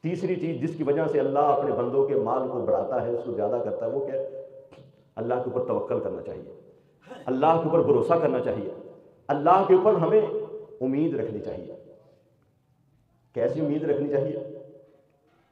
تیسری چیز جس کی وجہ سے اللہ اپنے بندوں کے مال کو بڑھاتا ہے، اس کو زیادہ کرتا ہے، وہ کیا ہے؟ اللہ کے اوپر توکل کرنا چاہیے، اللہ کے اوپر بھروسہ کرنا چاہیے، اللہ کے اوپر ہمیں امید رکھنی چاہیے۔ کیسی امید رکھنی چاہیے؟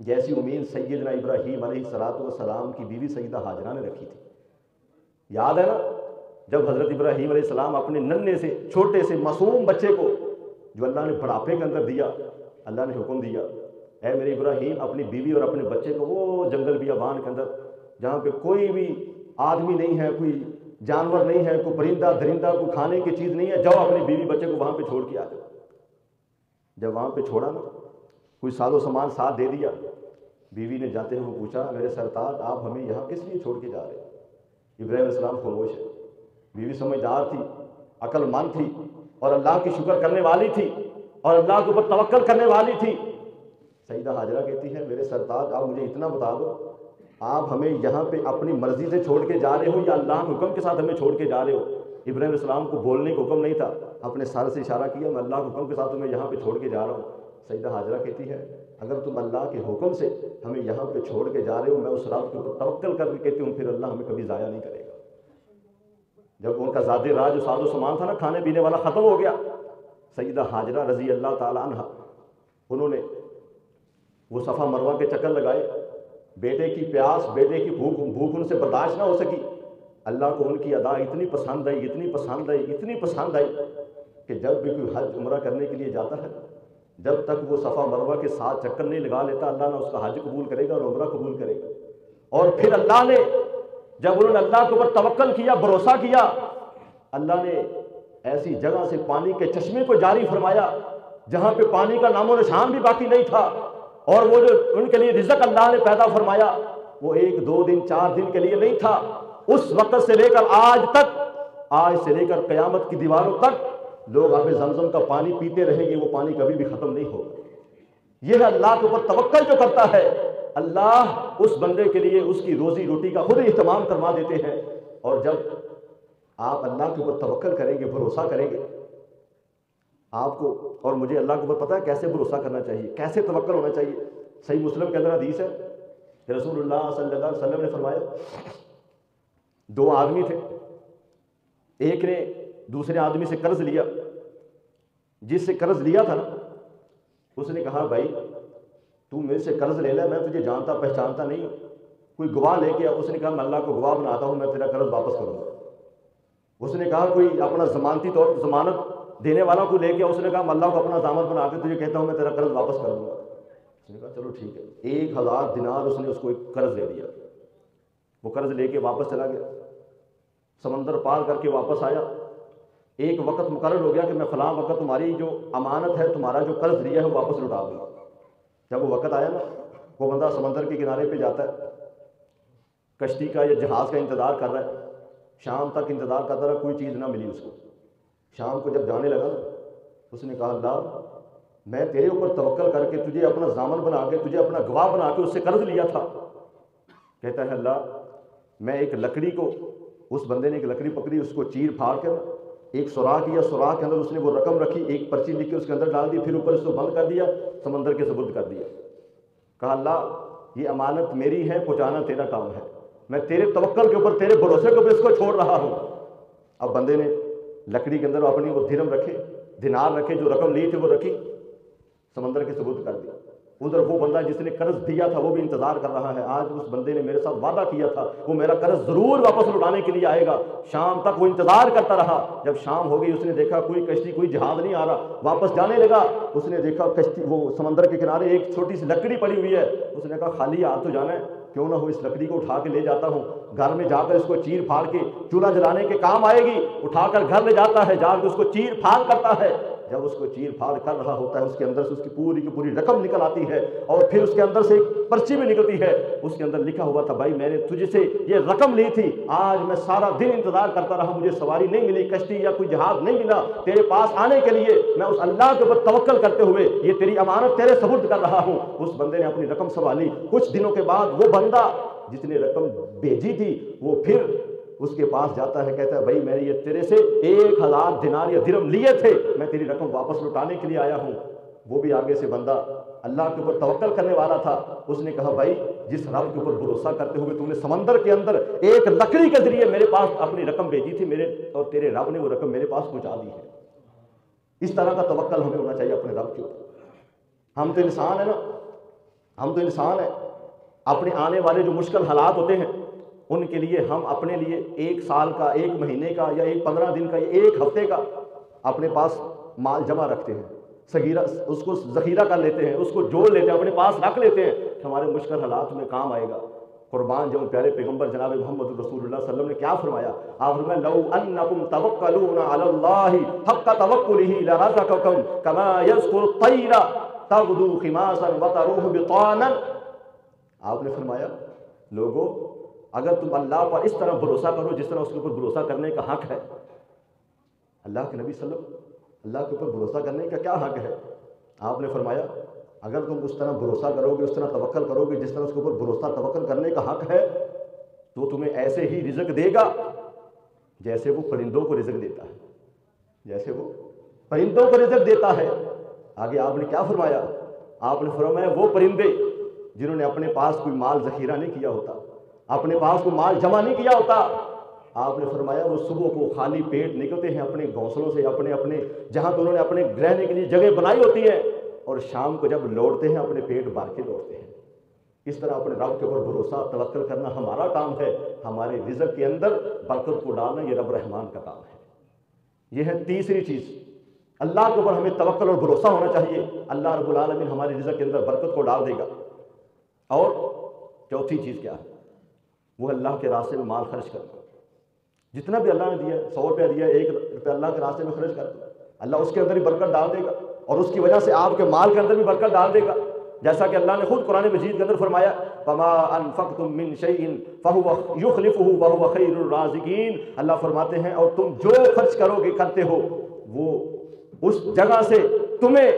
جیسی امید سیدنا ابراہیم علیہ السلام کی بیوی سیدہ ہاجرہ نے رکھی تھی۔ یاد ہے نا، جب حضرت ابراہیم علیہ السلام اپنے ننھے سے چھوٹے سے معصوم بچے کو جو اللہ نے بڑھاپے کے اندر دیا، اللہ نے حکم دیا، اے میرے ابراہیم اپنی بیوی اور اپنے بچے کو وہ جنگل بیابان کے اندر جہاں پہ کوئی بھی آدمی نہیں ہے، کوئی جانور نہیں ہے، کوئی پرندہ درندہ، کوئی کھانے کی چیز نہیں ہے، جاؤ اپنی بیوی بچے کو وہاں پہ چھوڑ کے آ جاؤ۔ جب وہاں پہ چھوڑا نا، کوئی ساز و سامان ساتھ دے دیا، بیوی نے جاتے ہوئے پوچھا میرے سرتاج آپ ہمیں یہاں کس لیے چھوڑ کے جا رہے ہیں؟ ابراہیم علیہ السلام خاموش ہے۔ بیوی سمجھدار تھی، عقل مند تھی، اور اللہ کی شکر کرنے والی تھی، اور اللہ کے اوپر توکل کرنے والی تھی۔ سیدہ ہاجرہ کہتی ہے میرے سرتاج آپ مجھے اتنا بتا دو، آپ ہمیں یہاں پہ اپنی مرضی سے چھوڑ کے جا رہے ہو یا اللہ کے حکم کے ساتھ ہمیں چھوڑ کے جا رہے ہو؟ ابراہیم علیہ السلام کو بولنے کا حکم نہیں تھا، اپنے سر سے اشارہ کیا میں اللہ کے حکم کے ساتھ تمہیں یہاں پہ چھوڑ کے جا رہا ہوں۔ سیدہ ہاجرہ کہتی ہے اگر تم اللہ کے حکم سے ہمیں یہاں پہ چھوڑ کے جا رہے ہو، میں اس رات کے اوپر توکل کر کے کہتی ہوں پھر اللہ ہمیں کبھی ضائع نہیں کرے گا۔ جب ان کا ذاتی راج جو ساز و سامان تھا نا کھانے پینے والا ختم ہو گیا، سیدہ ہاجرہ رضی اللہ تعالیٰ عنہ انہوں نے وہ صفا مروہ کے چکر لگائے، بیٹے کی پیاس، بیٹے کی بھوک ان سے برداشت نہ ہو سکی۔ اللہ کو ان کی ادا اتنی پسند آئی، اتنی پسند آئی، اتنی پسند آئی کہ جب بھی کوئی حج عمرہ کرنے کے لیے جاتا ہے، جب تک وہ صفا مروہ کے ساتھ چکر نہیں لگا لیتا، اللہ نہ اس کا حج قبول کرے گا اور عمرہ قبول کرے گا۔ اور پھر اللہ نے جب انہوں نے اللہ کے اوپر توکل کیا، بھروسہ کیا، اللہ نے ایسی جگہ سے پانی کے چشمے کو جاری فرمایا جہاں پہ پانی کا نام و نشان بھی باقی نہیں تھا، اور وہ جو ان کے لیے رزق اللہ نے پیدا فرمایا وہ 1 2 دن 4 دن کے لیے نہیں تھا، اس وقت سے لے کر آج تک، آج سے لے کر قیامت کی دیواروں تک لوگ آب زمزم کا پانی پیتے رہیں گے، وہ پانی کبھی بھی ختم نہیں ہوگا۔ یہ ہے اللہ کے اوپر توکل جو کرتا ہے، اللہ اس بندے کے لیے اس کی روزی روٹی کا خود اہتمام کروا دیتے ہیں۔ اور جب آپ اللہ کے اوپر توکل کریں گے، بھروسہ کریں گے، آپ کو اور مجھے اللہ کے اوپر پتہ ہے کیسے بھروسہ کرنا چاہیے، کیسے توکل ہونا چاہیے۔ صحیح مسلم کے اندر حدیث ہے کہ رسول اللہ صلی اللہ علیہ وسلم نے فرمایا 2 آدمی تھے، ایک نے دوسرے آدمی سے قرض لیا، جس سے قرض لیا تھا نا اس نے کہا بھائی تو میرے سے قرض لے لے، میں تجھے جانتا پہچانتا نہیں ہوں، کوئی گواہ لے کے، اس نے کہا میں اللہ کو گواہ بناتا ہوں، میں تیرا قرض واپس کروں گا۔ اس نے کہا کوئی اپنا ضمانتی طور ضمانت دینے والا کو لے کے، اس نے کہا میں اللہ کو اپنا ضامن بنا کے تجھے کہتا ہوں میں تیرا قرض واپس کر دوں گا۔ اس نے کہا چلو ٹھیک ہے، 1000 دینار اس نے اس کو ایک قرض دے دیا۔ وہ قرض لے کے واپس چلا گیا، سمندر پار کر کے واپس آیا، ایک وقت مقرر ہو گیا کہ میں فلاں وقت تمہاری جو امانت ہے، تمہارا جو قرض لیا ہے وہ واپس لوٹا دوں گا۔ جب وہ وقت آیا نا، وہ بندہ سمندر کے کنارے پہ جاتا ہے، کشتی کا یا جہاز کا انتظار کر رہا ہے، شام تک انتظار کرتا رہا، کوئی چیز نہ ملی اس کو۔ شام کو جب جانے لگا اس نے کہا اللہ میں تیرے اوپر توکل کر کے تجھے اپنا ضامن بنا کے، تجھے اپنا گواہ بنا کے اس سے قرض لیا تھا۔ کہتا ہے اللہ میں ایک لکڑی کو، اس بندے نے ایک لکڑی پکڑی، اس کو چیر پھاڑ کر ایک سوراخ کیا، سوراخ کے اندر اس نے وہ رقم رکھی، ایک پرچی لکھ کے اس کے اندر ڈال دی، پھر اوپر اس کو بند کر دیا، سمندر کے سپرد کر دیا۔ کہا اللہ یہ امانت میری ہے، پہنچانا تیرا کام ہے، میں تیرے توکل کے اوپر، تیرے بھروسے کے اوپر اس کو چھوڑ رہا ہوں۔ اب بندے نے لکڑی کے اندر اپنی وہ درہم رکھے، دینار رکھے، جو رقم لی تھی وہ رکھی، سمندر کے سپرد کر دیا۔ ادھر وہ بندہ جس نے قرض دیا تھا وہ بھی انتظار کر رہا ہے، آج اس بندے نے میرے ساتھ وعدہ کیا تھا وہ میرا قرض ضرور واپس لوٹانے کے لیے آئے گا۔ شام تک وہ انتظار کرتا رہا، جب شام ہو گئی اس نے دیکھا کوئی کشتی، کوئی جہاز نہیں آ رہا، واپس جانے لگا، اس نے دیکھا کشتی، وہ سمندر کے کنارے ایک چھوٹی سی لکڑی پڑی ہوئی ہے، اس نے کہا خالی ہاتھ تو جانا ہے، کیوں نہ ہو اس لکڑی کو اٹھا کے لے جاتا ہوں، گھر میں جا کر اس کو چیر پھاڑ کے چولہا جلانے کے کام آئے گی۔ اٹھا کر گھر لے جاتا ہے، جا کے اس کو چیر پھاڑ کرتا ہے، جب اس کو چیر پھاڑ کر رہا ہوتا ہے اس کے اندر سے اس کی پوری رقم نکل آتی ہے، اور پھر اس کے اندر سے ایک پرچی بھی نکلتی ہے، اس کے اندر لکھا ہوا تھا بھائی میں نے تجھ سے یہ رقم لی تھی، آج میں سارا دن انتظار کرتا رہا، مجھے سواری نہیں ملی، کشتی یا کوئی جہاز نہیں ملا تیرے پاس آنے کے لیے، میں اس اللہ کے اوپر توکل کرتے ہوئے یہ تیری امانت تیرے سپرد کر رہا ہوں۔ اس بندے نے اپنی رقم سنبھالی، کچھ دنوں کے بعد وہ بندہ جس نے رقم بھیجی تھی وہ پھر اس کے پاس جاتا ہے، کہتا ہے بھائی میں نے یہ تیرے سے 1000 دینار یا درہم لیے تھے، میں تیری رقم واپس لوٹانے کے لیے آیا ہوں۔ وہ بھی آگے سے بندہ اللہ کے اوپر توکل کرنے والا تھا، اس نے کہا بھائی جس رب کے اوپر بھروسہ کرتے ہوئے تم نے سمندر کے اندر ایک لکڑی کے ذریعے میرے پاس اپنی رقم بھیجی تھی، میرے اور تیرے رب نے وہ رقم میرے پاس پہنچا دی ہے۔ اس طرح کا توکل ہمیں ہونا چاہیے اپنے رب کے اوپر۔ ہم تو انسان ہیں نا، ہم تو انسان ہیں، اپنے آنے والے جو مشکل حالات ہوتے ہیں ان کے لیے ہم اپنے لیے 1 سال کا، 1 مہینے کا، یا 15 دن کا، یا 1 ہفتے کا اپنے پاس مال جمع رکھتے ہیں، اس کو ذخیرہ کر لیتے ہیں، اس کو جوڑ لیتے ہیں، اپنے پاس رکھ لیتے ہیں کہ ہمارے مشکل حالات میں کام آئے گا۔ قربان جاؤں پیارے پیغمبر جناب محمد رسول اللہ صلی اللہ علیہ وسلم نے کیا فرمایا؟ آپ فرمایا لو انکم توکلون علی اللہ حق توکلہ لرزقکم کما یذکر الطیر تغدو خماسا وتروح بطانا۔ آپ نے فرمایا لوگو اگر تم اللہ پر اس طرح بھروسہ کرو جس طرح اس کے اوپر بھروسہ کرنے کا حق ہے، اللہ کے نبی صلی اللہ علیہ وسلم، اللہ کے اوپر بھروسہ کرنے کا کیا حق ہے؟ آپ نے فرمایا اگر تم اس طرح بھروسہ کرو گے، اس طرح توکل کرو گے جس طرح اس کے اوپر بھروسہ توکل کرنے کا حق ہے، تو تمہیں ایسے ہی رزق دے گا جیسے وہ پرندوں کو رزق دیتا ہے، جیسے وہ پرندوں کو رزق دیتا ہے۔ آگے آپ نے کیا فرمایا؟ آپ نے فرمایا وہ پرندے جنہوں نے اپنے پاس کوئی مال ذخیرہ نہیں کیا ہوتا، اپنے پاس کوئی مال جمع نہیں کیا ہوتا، آپ نے فرمایا وہ صبح کو خالی پیٹ نکلتے ہیں اپنے گھونسلوں سے، اپنے جہاں تو انہوں نے اپنے رہنے کے لیے جگہ بنائی ہوتی ہے، اور شام کو جب لوٹتے ہیں اپنے پیٹ بھر کے لوٹتے ہیں۔ اس طرح اپنے رب کے اوپر بھروسہ توکل کرنا ہمارا کام ہے، ہمارے رزق کے اندر برکت کو ڈالنا یہ رب رحمان کا کام ہے۔ یہ ہے تیسری چیز، اللہ کے اوپر ہمیں توکل اور بھروسہ ہونا چاہیے، اللہ رب العالمین ہمارے رزق کے اندر برکت کو ڈال دے گا۔ اور چوتھی چیز کیا ہے؟ وہ اللہ کے راستے میں مال خرچ کرنا۔ جتنا بھی اللہ نے دیا، 100 روپیہ دیا، 1 روپیہ اللہ کے راستے میں خرچ کر دو، اللہ اس کے اندر بھی برکت ڈال دے گا، اور اس کی وجہ سے آپ کے مال کے اندر بھی برکت ڈال دے گا، جیسا کہ اللہ نے خود قرآن مجید کے اندر فرمایا فَمَا أَنفَقْتُم مِّن شَيْءٍ فَهُوَ يُخْلِفُهُ وَهُوَ خَيْرُ الرَّازِقِينَ۔ اللہ فرماتے ہیں اور تم جو خرچ کرو گے، کرتے ہو، وہ اس جگہ سے تمہیں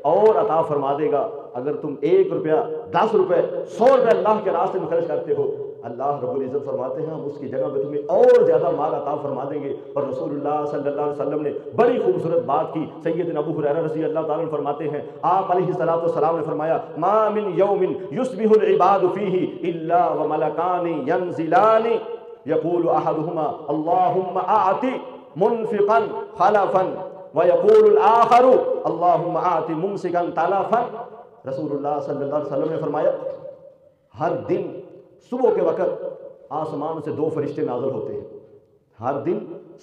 اور عطا فرما دے گا۔ اگر تم 1 روپیہ، 10 روپے، 100 روپے اللہ کے راستے میں خرچ کرتے ہو، اللہ رب العزت فرماتے ہیں ہم اس کی جگہ پہ تمہیں اور زیادہ مال عطا فرما دیں گے۔ اور رسول اللہ صلی اللہ علیہ وسلم نے بڑی خوبصورت بات کی، سیدنا ابو ہریرہ رضی اللہ تعالیٰ عنہ فرماتے ہیں، آپ علیہ السلام نے فرمایا ما من یوم یصبح العباد فیہ الا وملکان ینزلان یقول احدہما اللہم اعط منفقا خلفا ویقول الآخر اللہم اعط ممسکا تلفا۔ رسول اللہ صلی اللہ علیہ وسلم نے فرمایا ہر دن صبح کے وقت آسمان سے 2 فرشتے نازل ہوتے ہیں، ہر دن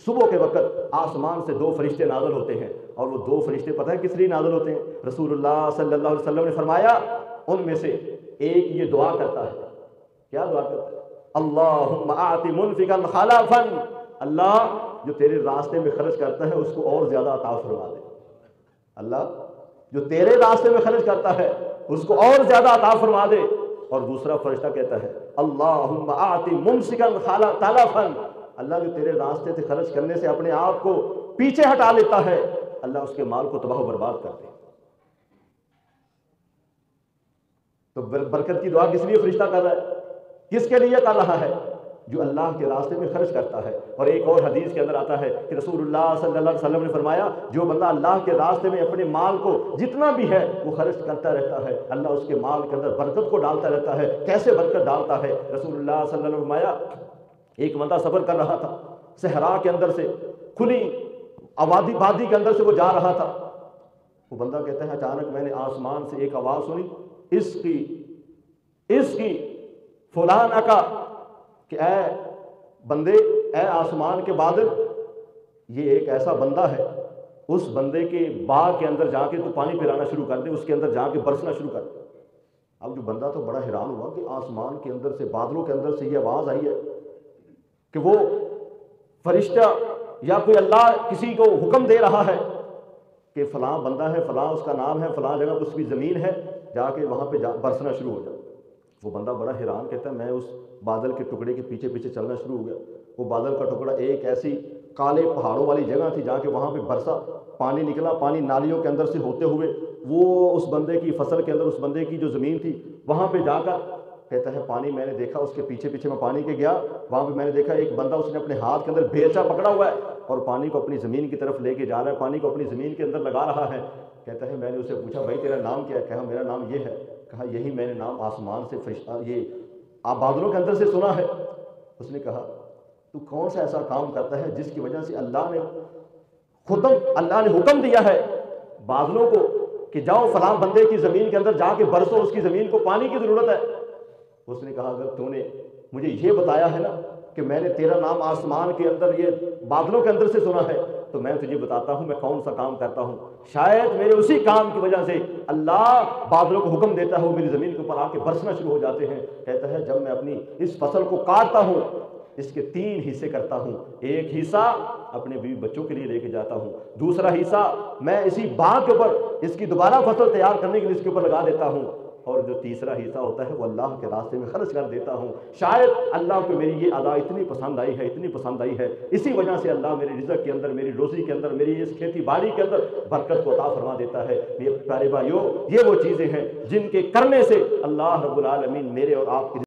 صبح کے وقت آسمان سے 2 فرشتے نازل ہوتے ہیں، اور وہ 2 فرشتے پتہ ہے کس لیے نازل ہوتے ہیں؟ رسول اللہ صلی اللہ علیہ وسلم نے فرمایا ان میں سے ایک یہ دعا کرتا ہے، کیا دعا کرتا ہے؟ اللہم اعط منفقا خلفا، اللہ جو تیرے راستے میں خرچ کرتا ہے اس کو اور زیادہ عطا فرما دے، اللہ جو تیرے راستے میں خرچ کرتا ہے اس کو اور زیادہ عطا فرما دے۔ اور دوسرا فرشتہ کہتا ہے اللہم اعط ممسکا تلفا، اللہ جو تیرے راستے سے خرچ کرنے سے اپنے آپ کو پیچھے ہٹا لیتا ہے، اللہ اس کے مال کو تباہ و برباد کر دے۔ تو برکت کی دعا کس لیے فرشتہ کر رہا ہے؟ کس کے لیے کر رہا ہے؟ جو اللہ کے راستے میں خرچ کرتا ہے۔ اور ایک اور حدیث کے اندر آتا ہے کہ رسول اللہ صلی اللہ علیہ وسلم نے فرمایا جو بندہ اللہ کے راستے میں اپنے مال کو جتنا بھی ہے وہ خرچ کرتا رہتا ہے، اللہ اس کے مال کے اندر برکت کو ڈالتا رہتا ہے۔ کیسے برکت ڈالتا ہے؟ رسول اللہ صلی اللہ علیہ وسلم نے فرمایا ایک بندہ سفر کر رہا تھا، صحرا کے اندر سے، کھلی وادی کے اندر سے وہ جا رہا تھا، وہ بندہ کہتا ہے اچانک میں نے آسمان سے ایک آواز سنی، اس کی فلان اکا، کہ اے بندے، اے آسمان کے بادل، یہ ایک ایسا بندہ ہے، اس بندے کے باغ کے اندر جا کے تو پانی پلانا شروع کر دے، اس کے اندر جا کے برسنا شروع کر دے۔ اب جو بندہ تو بڑا حیران ہوا کہ آسمان کے اندر سے، بادلوں کے اندر سے یہ آواز آئی ہے کہ وہ فرشتہ یا کوئی اللہ کسی کو حکم دے رہا ہے کہ فلاں بندہ ہے، فلاں اس کا نام ہے، فلاں جگہ اس کی زمین ہے، جا کے وہاں پہ برسنا شروع ہو جائے۔ وہ بندہ بڑا حیران کہتا ہے میں اس بادل کے ٹکڑے کے پیچھے پیچھے چلنا شروع ہو گیا۔ وہ بادل کا ٹکڑا ایک ایسی کالے پہاڑوں والی جگہ تھی، جا کے وہاں پہ برسا، پانی نکلا، پانی نالیوں کے اندر سے ہوتے ہوئے وہ اس بندے کی فصل کے اندر، اس بندے کی جو زمین تھی وہاں پہ جا کر کہتا ہے پانی میں نے دیکھا، اس کے پیچھے پیچھے میں پانی کے گیا، وہاں پہ میں نے دیکھا ایک بندہ اس نے اپنے ہاتھ کے اندر بیلچا پکڑا ہوا ہے اور پانی کو اپنی زمین کی طرف لے کے جا رہا ہے، پانی کو اپنی زمین کے اندر لگا رہا ہے۔ کہتا ہے میں نے اسے پوچھا بھائی تیرا نام کیا ہے؟ کہا میرا نام یہ ہے۔ کہا یہی میں نے نام آسمان سے یہ آپ بادلوں کے اندر سے سنا ہے۔ اس نے کہا تو کون سا ایسا کام کرتا ہے جس کی وجہ سے اللہ نے حکم دیا ہے بادلوں کو کہ جاؤ فلاں بندے کی زمین کے اندر جا کے برسو، اس کی زمین کو پانی کی ضرورت ہے۔ اس نے کہا اگر تو نے مجھے یہ بتایا ہے نا کہ میں نے تیرا نام آسمان کے اندر یہ بادلوں کے اندر سے سنا ہے، تو میں تجھے بتاتا ہوں میں کون سا کام کرتا ہوں۔ شاید میرے اسی کام کی وجہ سے اللہ بادلوں کو حکم دیتا ہے وہ میری زمین کے اوپر آ کے برسنا شروع ہو جاتے ہیں۔ کہتا ہے جب میں اپنی اس فصل کو کاٹتا ہوں اس کے 3 حصے کرتا ہوں، ایک حصہ اپنے بیوی بچوں کے لیے لے کے جاتا ہوں، دوسرا حصہ میں اسی باغ کے اوپر اس کی دوبارہ فصل تیار کرنے کے لیے اس کے اوپر لگا دیتا ہوں، اور جو تیسرا حصہ ہوتا ہے وہ اللہ کے راستے میں خرچ کر دیتا ہوں۔ شاید اللہ کو میری یہ ادا اتنی پسند آئی ہے، اسی وجہ سے اللہ میرے رزق کے اندر، میری روزی کے اندر، میری اس کھیتی باڑی کے اندر برکت کو عطا فرما دیتا ہے۔ میرے پیارے بھائیو، یہ وہ چیزیں ہیں جن کے کرنے سے اللہ رب العالمین میرے اور آپ کی